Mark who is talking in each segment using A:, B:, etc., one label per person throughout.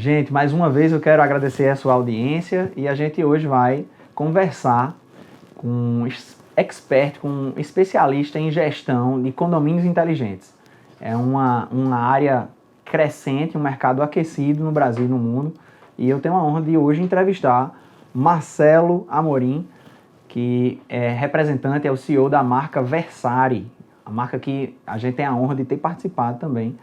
A: Gente, mais uma vez eu quero agradecer a sua audiência e a gente hoje vai conversar com um expert, com um especialista em gestão de condomínios inteligentes. É uma área crescente, um mercado aquecido no Brasil e no mundo. E eu tenho a honra de hoje entrevistar Marcelo Amorim, que é representante, é o CEO da marca Versari, a marca que a gente tem a honra de ter participado também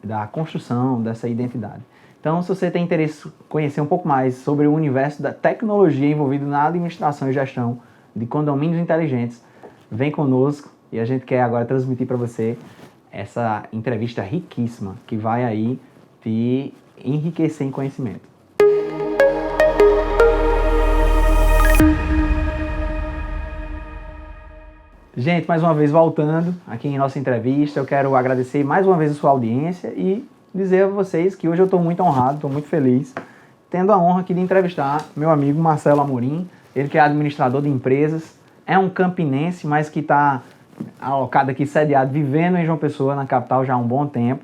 A: da construção dessa identidade. Então, se você tem interesse em conhecer um pouco mais sobre o universo da tecnologia envolvido na administração e gestão de condomínios inteligentes, vem conosco e a gente quer agora transmitir para você essa entrevista riquíssima que vai aí te enriquecer em conhecimento. Gente, mais uma vez voltando aqui em nossa entrevista, eu quero agradecer mais uma vez a sua audiência e dizer a vocês que hoje eu estou muito honrado, estou muito feliz, tendo a honra aqui de entrevistar meu amigo Marcelo Amorim, ele que é administrador de empresas, é um campinense, mas que está alocado aqui, sediado, vivendo em João Pessoa, na capital, já há um bom tempo.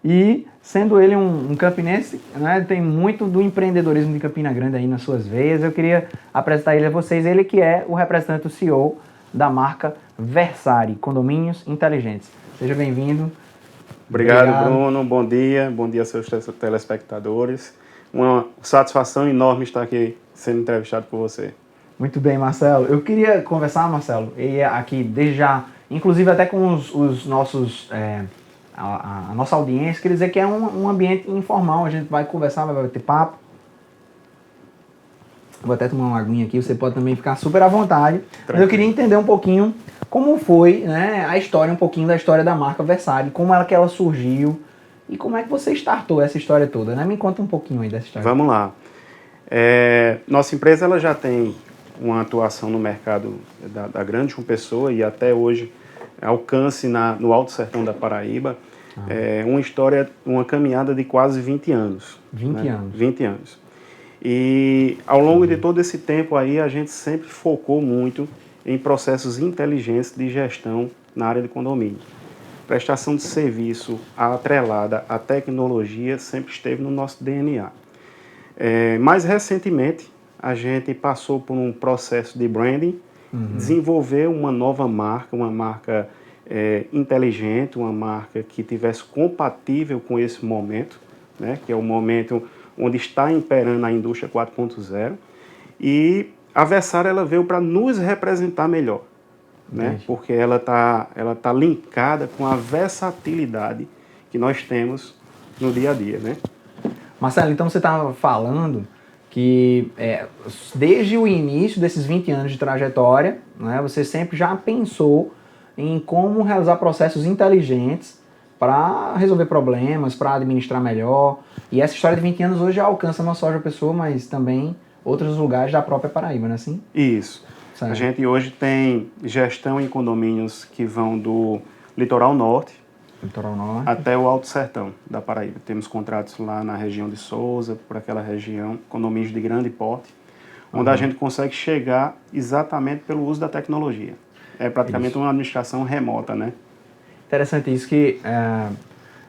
A: E sendo ele um campinense, né, tem muito do empreendedorismo de Campina Grande aí nas suas veias. Eu queria apresentar ele a vocês, ele que é o representante do CEO da marca Versari, Condomínios Inteligentes. Seja bem-vindo.
B: Obrigado, Bruno. Bom dia aos seus telespectadores. Uma satisfação enorme estar aqui sendo entrevistado por você.
A: Muito bem, Marcelo. Eu queria conversar, Marcelo, e aqui desde já, inclusive até com os nossos, a nossa audiência, queria dizer que é um ambiente informal, a gente vai conversar, vai ter papo. Vou até tomar uma aguinha aqui, você pode também ficar super à vontade. Tranquilo. Mas eu queria entender um pouquinho como foi, né, a história, um pouquinho da história da marca Versari, como que ela surgiu e como é que você startou essa história toda, né? Me conta um pouquinho aí dessa história.
B: Vamos lá. Nossa empresa ela já tem uma atuação no mercado da Grande João Pessoa e até hoje alcance no Alto Sertão da Paraíba. Uma história, uma caminhada de quase 20 anos.
A: 20 anos.
B: 20 anos. E ao longo de todo esse tempo aí, a gente sempre focou muito em processos inteligentes de gestão na área de condomínio. Prestação de serviço atrelada à tecnologia sempre esteve no nosso DNA. Mais recentemente, a gente passou por um processo de branding, desenvolver uma nova marca, uma marca inteligente, uma marca que tivesse compatível com esse momento, né, que é o momento onde está imperando a indústria 4.0, e a Versari ela veio para nos representar melhor, né? Porque ela tá linkada com a versatilidade que nós temos no dia a dia, né?
A: Marcelo, então você estava falando que desde o início desses 20 anos de trajetória, né, você sempre já pensou em como realizar processos inteligentes para resolver problemas, para administrar melhor. E essa história de 20 anos hoje já alcança não só a pessoa, mas também outros lugares da própria Paraíba, não é assim?
B: Isso. Certo. A gente hoje tem gestão em condomínios que vão do litoral norte até o Alto Sertão da Paraíba. Temos contratos lá na região de Souza, por aquela região, condomínios de grande porte, onde a gente consegue chegar exatamente pelo uso da tecnologia. É praticamente uma administração remota, né?
A: Interessante isso que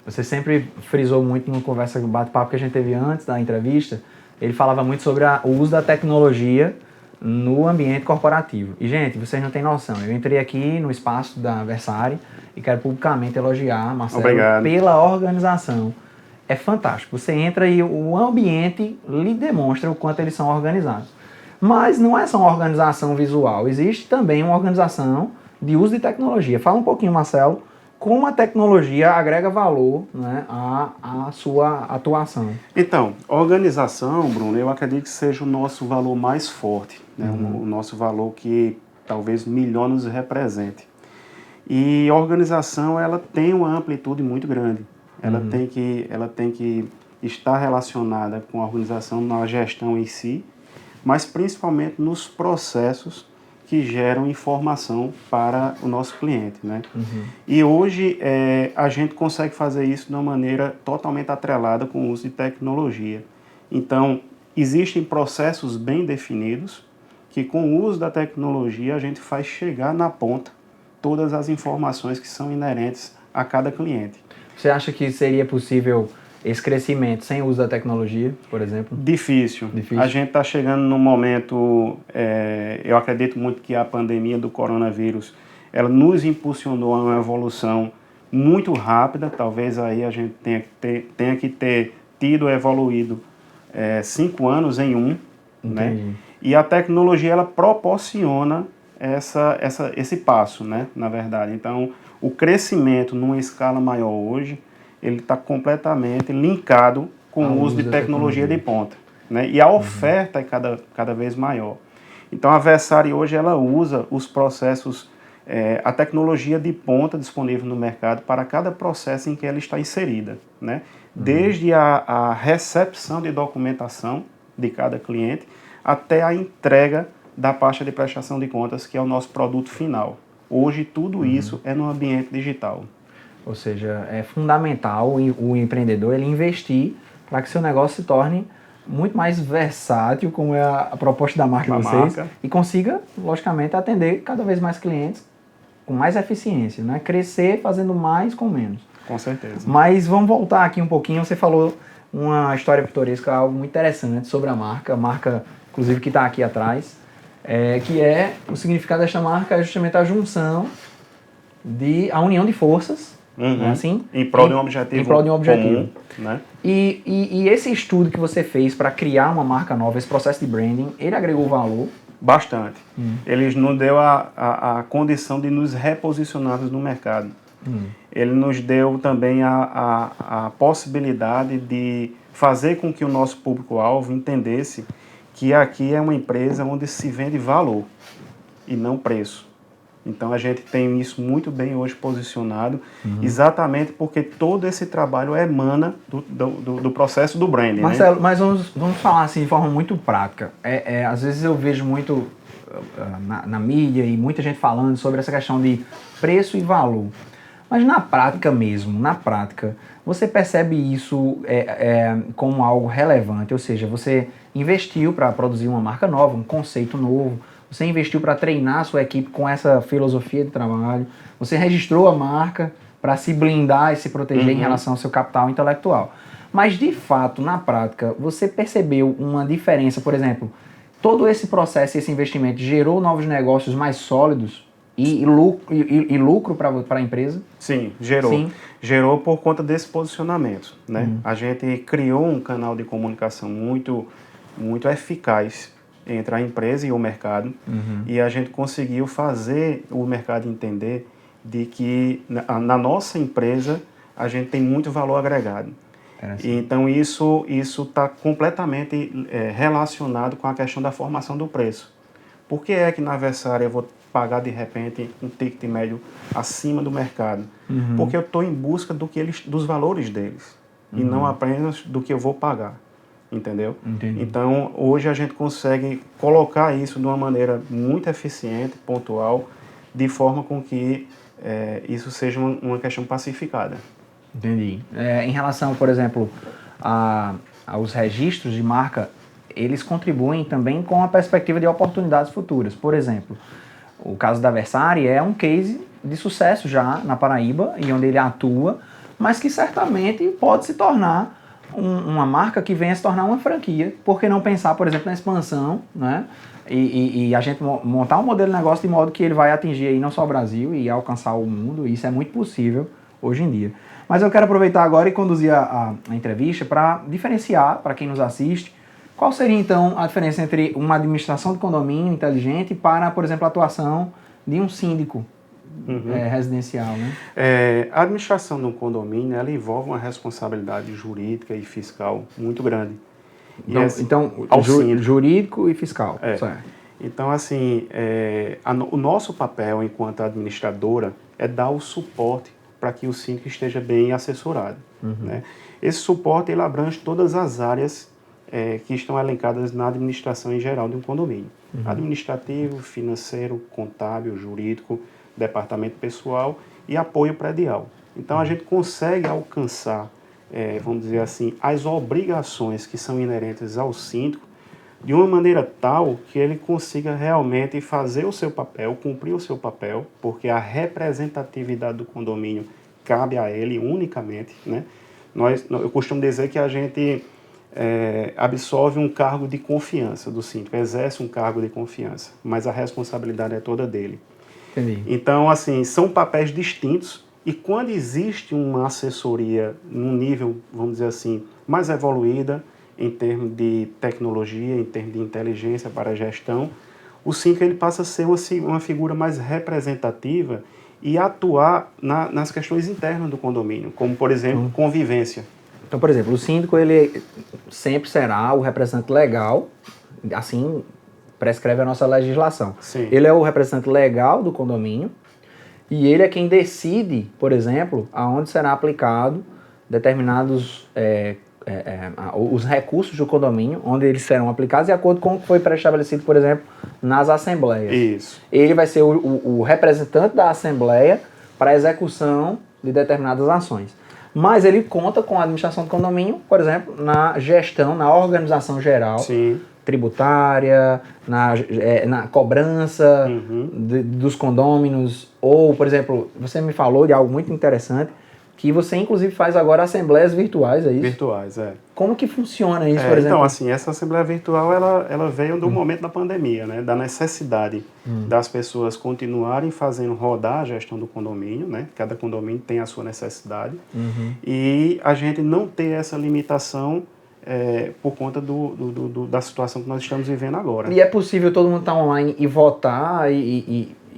A: você sempre frisou muito numa conversa, no bate-papo que a gente teve antes da entrevista. Ele falava muito sobre o uso da tecnologia no ambiente corporativo. E, gente, vocês não têm noção. Eu entrei aqui no espaço da Versari e quero publicamente elogiar, Marcelo, pela organização. É fantástico. Você entra e o ambiente lhe demonstra o quanto eles são organizados. Mas não é só uma organização visual. Existe também uma organização de uso de tecnologia. Fala um pouquinho, Marcelo, como a tecnologia agrega valor, né, à sua atuação.
B: Então, organização, Bruno, eu acredito que seja o nosso valor mais forte, né, o nosso valor que talvez melhor nos represente. E a organização, ela tem uma amplitude muito grande. Ela tem que estar relacionada com a organização na gestão em si, mas principalmente nos processos que geram informação para o nosso cliente, né? E hoje a gente consegue fazer isso de uma maneira totalmente atrelada com o uso de tecnologia. Então, existem processos bem definidos que com o uso da tecnologia a gente faz chegar na ponta todas as informações que são inerentes a cada cliente.
A: Você acha que seria possível esse crescimento sem o uso da tecnologia, por exemplo?
B: Difícil. A gente está chegando num momento, eu acredito muito que a pandemia do coronavírus, ela nos impulsionou a uma evolução muito rápida. Talvez aí a gente tenha que ter evoluído 5 anos em um, né? E a tecnologia, ela proporciona esse passo, né? Na verdade. Então, o crescimento numa escala maior hoje, ele está completamente linkado com o uso de tecnologia de ponta, né? E a oferta é cada vez maior. Então, a Versari hoje, ela usa os processos, a tecnologia de ponta disponível no mercado para cada processo em que ela está inserida, né? Desde a recepção de documentação de cada cliente até a entrega da pasta de prestação de contas, que é o nosso produto final. Hoje, tudo isso é no ambiente digital.
A: Ou seja, é fundamental o empreendedor ele investir para que seu negócio se torne muito mais versátil, como é a proposta da marca de vocês, e consiga, logicamente, atender cada vez mais clientes com mais eficiência, né? Crescer fazendo mais com menos.
B: Com certeza.
A: Mas vamos voltar aqui um pouquinho. Você falou uma história pitoresca, algo muito interessante sobre a marca, inclusive, que está aqui atrás, que é o significado desta marca é justamente a junção a união de forças, né, assim,
B: em prol de um objetivo, comum, né?
A: E esse estudo que você fez para criar uma marca nova, esse processo de branding, ele agregou valor?
B: Bastante. Ele nos deu a condição de nos reposicionarmos no mercado. Ele nos deu também a possibilidade de fazer com que o nosso público-alvo entendesse que aqui é uma empresa onde se vende valor e não preço. Então a gente tem isso muito bem hoje posicionado, exatamente porque todo esse trabalho emana do processo do branding.
A: Marcelo,
B: né?
A: Mas vamos falar assim de forma muito prática. Às vezes eu vejo muito na mídia e muita gente falando sobre essa questão de preço e valor. Mas na prática mesmo, você percebe isso como algo relevante? Ou seja, você investiu para produzir uma marca nova, um conceito novo, você investiu para treinar a sua equipe com essa filosofia de trabalho, você registrou a marca para se blindar e se proteger em relação ao seu capital intelectual. Mas, de fato, na prática, você percebeu uma diferença? Por exemplo, todo esse processo e esse investimento gerou novos negócios mais sólidos e lucro para a empresa?
B: Sim, gerou. Sim. Gerou por conta desse posicionamento, né? A gente criou um canal de comunicação muito eficaz entre a empresa e o mercado, e a gente conseguiu fazer o mercado entender de que na nossa empresa a gente tem muito valor agregado. E, então isso está completamente relacionado com a questão da formação do preço. Por que é que na Versari eu vou pagar de repente um ticket médio acima do mercado? Porque eu estou em busca dos valores deles e não apenas do que eu vou pagar. Entendeu?
A: Entendi.
B: Então, hoje a gente consegue colocar isso de uma maneira muito eficiente, pontual, de forma com que isso seja uma questão pacificada.
A: Entendi. Em relação, por exemplo, aos registros de marca, eles contribuem também com a perspectiva de oportunidades futuras. Por exemplo, o caso da Versari é um case de sucesso já na Paraíba, e onde ele atua, mas que certamente pode se tornar uma marca que venha se tornar uma franquia. Por que não pensar, por exemplo, na expansão, né? E a gente montar um modelo de negócio de modo que ele vai atingir aí não só o Brasil e alcançar o mundo. Isso é muito possível hoje em dia. Mas eu quero aproveitar agora e conduzir a entrevista para diferenciar, para quem nos assiste, qual seria então a diferença entre uma administração de condomínio inteligente para, por exemplo, a atuação de um síndico residencial, né?
B: A administração de um condomínio, ela envolve uma responsabilidade jurídica e fiscal muito grande.
A: Então, jurídico e fiscal. Certo.
B: Então, assim, o nosso papel enquanto administradora é dar o suporte para que o síndico esteja bem assessorado. Né? Esse suporte, ele abrange todas as áreas que estão elencadas na administração em geral de um condomínio. Administrativo, financeiro, contábil, jurídico, departamento pessoal e apoio predial. Então, a gente consegue alcançar, vamos dizer assim, as obrigações que são inerentes ao síndico de uma maneira tal que ele consiga realmente fazer o seu papel, cumprir o seu papel, porque a representatividade do condomínio cabe a ele unicamente, né? Eu costumo dizer que a gente absorve um cargo de confiança do síndico, exerce um cargo de confiança, mas a responsabilidade é toda dele.
A: Entendi.
B: Então, assim, são papéis distintos e quando existe uma assessoria num nível, vamos dizer assim, mais evoluída em termos de tecnologia, em termos de inteligência para a gestão, o síndico ele passa a ser uma figura mais representativa e atuar nas questões internas do condomínio, como, por exemplo, convivência.
A: Então, por exemplo, o síndico ele sempre será o representante legal, assim prescreve a nossa legislação.
B: Sim.
A: Ele é o representante legal do condomínio e ele é quem decide, por exemplo, aonde será aplicado determinados os recursos do condomínio, onde eles serão aplicados de acordo com o que foi pré-estabelecido, por exemplo, nas assembleias.
B: Isso.
A: Ele vai ser o representante da assembleia para a execução de determinadas ações. Mas ele conta com a administração do condomínio, por exemplo, na gestão, na organização geral,
B: Sim.
A: tributária, na cobrança dos condôminos, ou, por exemplo, você me falou de algo muito interessante, que você inclusive faz agora assembleias virtuais, é isso?
B: Virtuais, é.
A: Como que funciona isso, por exemplo?
B: Então, assim, essa assembleia virtual, ela veio do momento da pandemia, né? Da necessidade das pessoas continuarem fazendo rodar a gestão do condomínio, né? Cada condomínio tem a sua necessidade. E a gente não ter essa limitação por conta da situação que nós estamos vivendo agora.
A: E é possível todo mundo estar online e votar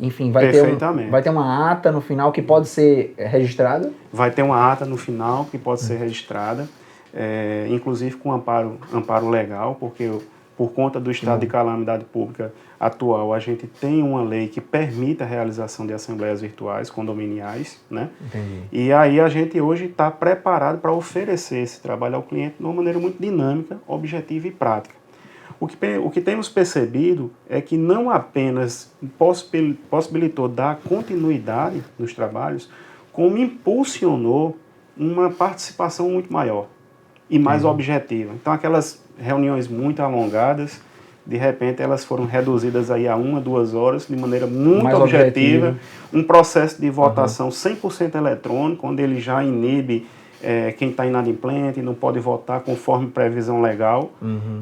A: enfim, vai ter uma ata no final que pode ser registrada?
B: Vai ter uma ata no final que pode ser registrada, inclusive com amparo legal, porque por conta do estado de calamidade pública atual, a gente tem uma lei que permite a realização de assembleias virtuais condominiais, né?
A: Entendi.
B: E aí a gente hoje está preparado para oferecer esse trabalho ao cliente de uma maneira muito dinâmica, objetiva e prática. O que temos percebido é que não apenas possibilitou dar continuidade nos trabalhos, como impulsionou uma participação muito maior e mais objetiva. Então, aquelas reuniões muito alongadas, de repente elas foram reduzidas aí a 1 a 2 horas, de maneira muito
A: mais
B: objetiva. Um processo de votação 100% eletrônico, onde ele já inibe quem está inadimplente, não pode votar conforme previsão legal.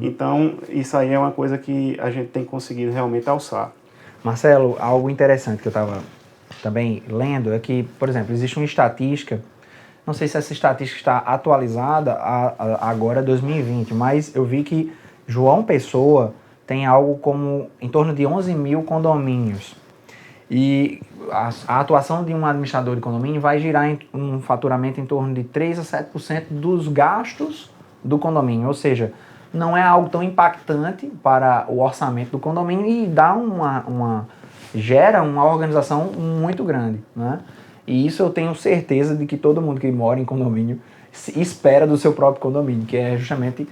B: Então, isso aí é uma coisa que a gente tem conseguido realmente alçar.
A: Marcelo, algo interessante que eu estava também lendo é que, por exemplo, existe uma estatística, não sei se essa estatística está atualizada agora 2020, mas eu vi que João Pessoa tem algo como em torno de 11 mil condomínios. E a atuação de um administrador de condomínio vai girar um faturamento em torno de 3 a 7% dos gastos do condomínio. Ou seja, não é algo tão impactante para o orçamento do condomínio e gera uma organização muito grande, né? E isso eu tenho certeza de que todo mundo que mora em condomínio espera do seu próprio condomínio, que é justamente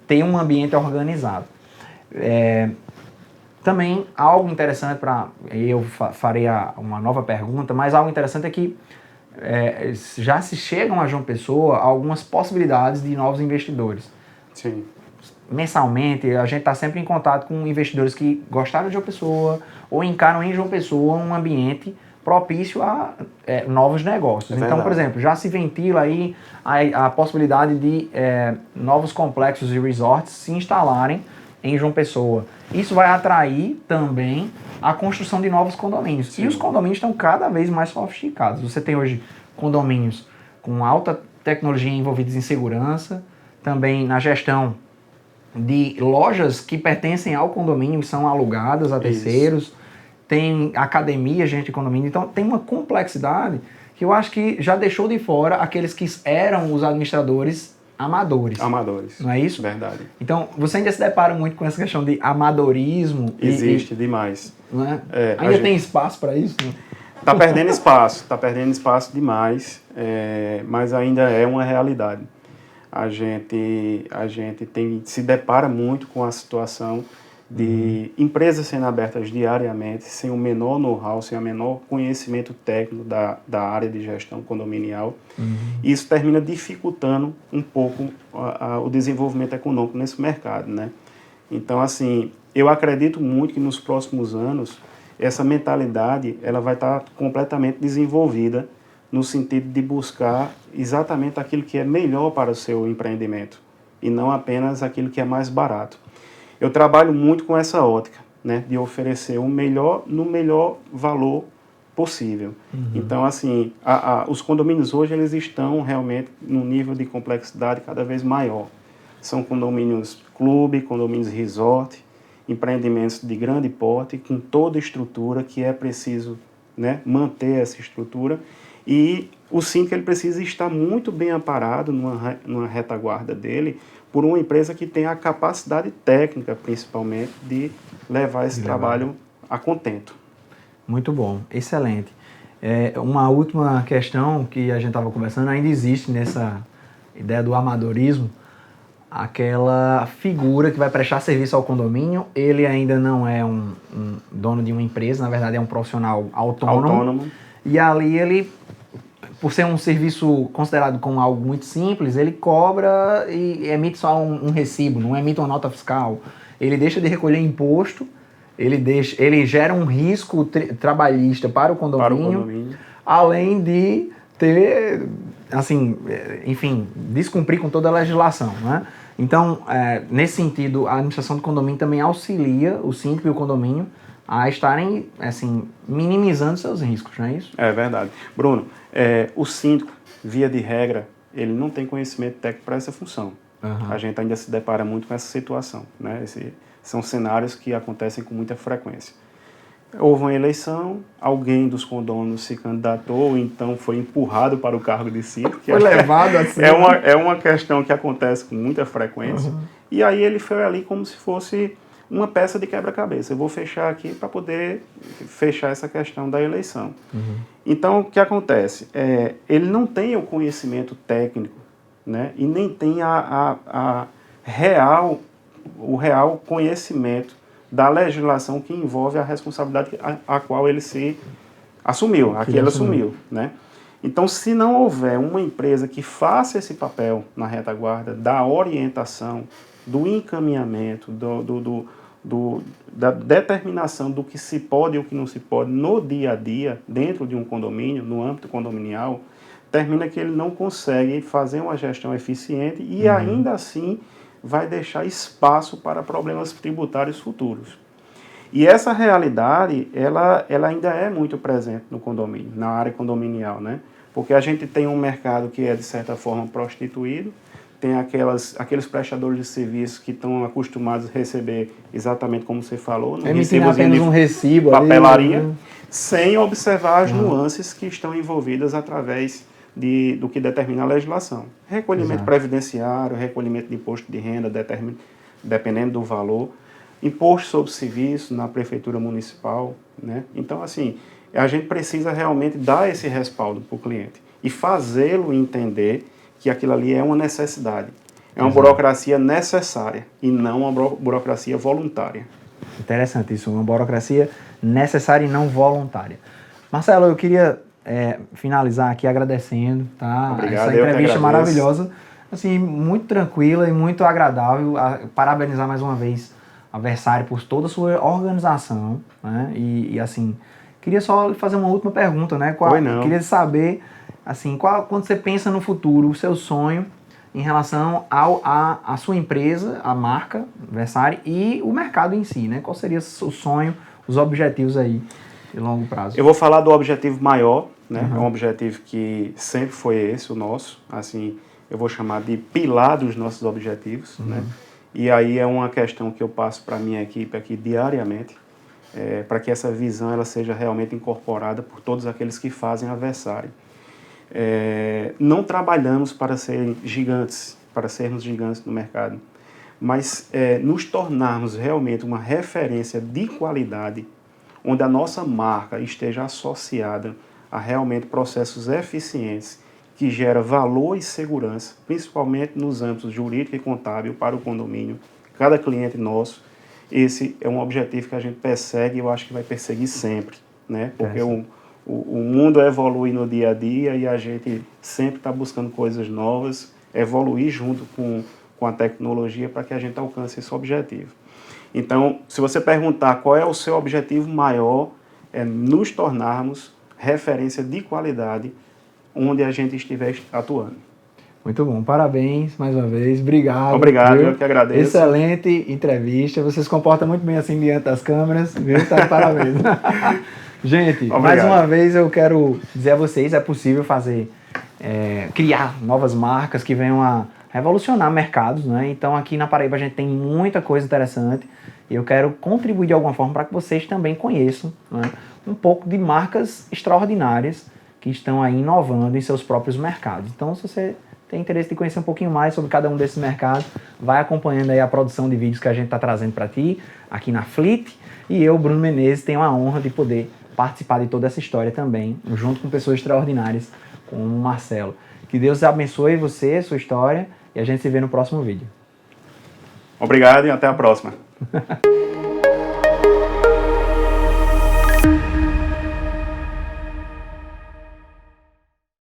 A: ter um ambiente organizado. Também, algo interessante eu farei uma nova pergunta, mas algo interessante é que já se chegam a João Pessoa algumas possibilidades de novos investidores.
B: Sim.
A: Mensalmente, a gente está sempre em contato com investidores que gostaram de João Pessoa ou encaram em João Pessoa um ambiente propício a novos negócios. Então, por exemplo, já se ventila aí a possibilidade de novos complexos e resorts se instalarem em João Pessoa. Isso vai atrair também a construção de novos condomínios. Sim. E os condomínios estão cada vez mais sofisticados. Você tem hoje condomínios com alta tecnologia envolvidos em segurança, também na gestão de lojas que pertencem ao condomínio e são alugadas a terceiros. Isso. Tem academia, gente de condomínio. Então tem uma complexidade que eu acho que já deixou de fora aqueles que eram os administradores amadores.
B: Amadores.
A: Não é isso?
B: Verdade.
A: Então, você ainda se depara muito com essa questão de amadorismo.
B: Existe demais.
A: Não é? Ainda tem espaço para isso? Né?
B: Está perdendo espaço demais, mas ainda é uma realidade. A gente se depara muito com a situação de empresas sendo abertas diariamente, sem o menor know-how, sem o menor conhecimento técnico da área de gestão condominial. E isso termina dificultando um pouco o desenvolvimento econômico nesse mercado, né? Então, assim, eu acredito muito que nos próximos anos essa mentalidade ela vai estar completamente desenvolvida no sentido de buscar exatamente aquilo que é melhor para o seu empreendimento e não apenas aquilo que é mais barato. Eu trabalho muito com essa ótica, né, de oferecer o melhor no melhor valor possível. Então, assim, os condomínios hoje eles estão realmente num nível de complexidade cada vez maior. São condomínios clube, condomínios resort, empreendimentos de grande porte, com toda a estrutura que é preciso, né, manter essa estrutura. E o síndico ele precisa estar muito bem amparado numa retaguarda dele por uma empresa que tenha a capacidade técnica, principalmente, de levar esse trabalho a contento.
A: Muito bom, excelente. Uma última questão que a gente estava conversando, ainda existe nessa ideia do amadorismo, aquela figura que vai prestar serviço ao condomínio, ele ainda não é um dono de uma empresa, na verdade é um profissional autônomo. E ali ele, por ser um serviço considerado como algo muito simples, ele cobra e emite só um recibo, não emite uma nota fiscal. Ele deixa de recolher imposto, ele gera um risco trabalhista para o condomínio, além de ter, assim, enfim, descumprir com toda a legislação, né? Então, nesse sentido, a administração do condomínio também auxilia o síndico e o condomínio a estarem, assim, minimizando seus riscos, não é isso?
B: É verdade. Bruno, o síndico, via de regra, ele não tem conhecimento técnico para essa função. A gente ainda se depara muito com essa situação, né? São cenários que acontecem com muita frequência. Houve uma eleição, alguém dos condôminos se candidatou, ou então foi empurrado para o cargo de síndico.
A: Foi levado assim.
B: É uma questão que acontece com muita frequência. E aí ele foi ali como se fosse uma peça de quebra-cabeça. Eu vou fechar aqui para poder fechar essa questão da eleição. Então, o que acontece? Ele não tem o conhecimento técnico, né? E nem tem o real conhecimento da legislação que envolve a responsabilidade a qual ele se assumiu, a que ele assumiu, né? Então, se não houver uma empresa que faça esse papel na retaguarda da orientação, do encaminhamento, da determinação do que se pode e o que não se pode no dia a dia, dentro de um condomínio, no âmbito condominial, termina que ele não consegue fazer uma gestão eficiente e ainda assim vai deixar espaço para problemas tributários futuros. E essa realidade, ela ainda é muito presente no condomínio, na área condominial, né? Porque a gente tem um mercado que é, de certa forma, prostituído, tem aqueles prestadores de serviços que estão acostumados a receber exatamente como você falou,
A: emitindo apenas um recibo,
B: papelaria, ali, né? Sem observar as nuances que estão envolvidas através do que determina a legislação. Recolhimento previdenciário, recolhimento de imposto de renda, dependendo do valor, imposto sobre serviço na prefeitura municipal, né? Então, assim, a gente precisa realmente dar esse respaldo para o cliente e fazê-lo entender que aquilo ali é uma necessidade. É uma burocracia necessária e não uma burocracia voluntária.
A: Interessante isso, uma burocracia necessária e não voluntária. Marcelo, eu queria finalizar aqui agradecendo, tá?
B: Obrigado,
A: essa entrevista maravilhosa, assim, muito tranquila e muito agradável. Parabenizar mais uma vez a Versário por toda a sua organização, né? E assim, queria só fazer uma última pergunta, né? Queria saber, assim, quando você pensa no futuro, o seu sonho em relação à sua empresa, a marca Versário e o mercado em si, né? Qual seria o sonho, os objetivos aí de longo prazo?
B: Eu vou falar do objetivo maior, né? É um objetivo que sempre foi esse, o nosso, assim, eu vou chamar de pilar dos nossos objetivos, né? E aí é uma questão que eu passo para a minha equipe aqui diariamente, para que essa visão ela seja realmente incorporada por todos aqueles que fazem a Versário. Não trabalhamos para sermos gigantes no mercado, mas nos tornarmos realmente uma referência de qualidade, onde a nossa marca esteja associada a realmente processos eficientes que geram valor e segurança, principalmente nos âmbitos jurídico e contábil para o condomínio, cada cliente nosso. Esse é um objetivo que a gente persegue e eu acho que vai perseguir sempre, né? Porque o mundo evolui no dia a dia e a gente sempre está buscando coisas novas, evoluir junto com a tecnologia para que a gente alcance esse objetivo. Então, se você perguntar qual é o seu objetivo maior, é nos tornarmos referência de qualidade onde a gente estiver atuando.
A: Muito bom, parabéns mais uma vez, obrigado.
B: Obrigado,
A: viu?
B: eu que agradeço.
A: Excelente entrevista, você se comporta muito bem assim diante das câmeras, viu? Tá, parabéns. Gente,
B: Obrigado.
A: mais uma vez eu quero dizer a vocês, é possível fazer, criar novas marcas que venham a revolucionar mercados, né? Então aqui na Paraíba a gente tem muita coisa interessante e eu quero contribuir de alguma forma para que vocês também conheçam, né, um pouco de marcas extraordinárias que estão aí inovando em seus próprios mercados. Então, se você tem interesse de conhecer um pouquinho mais sobre cada um desses mercados, vai acompanhando aí a produção de vídeos que a gente está trazendo para ti, aqui na Fleet, e eu, Bruno Menezes, tenho a honra de poder participar de toda essa história também, junto com pessoas extraordinárias, como o Marcelo. Que Deus abençoe você, sua história, e a gente se vê no próximo vídeo.
B: Obrigado e até a próxima.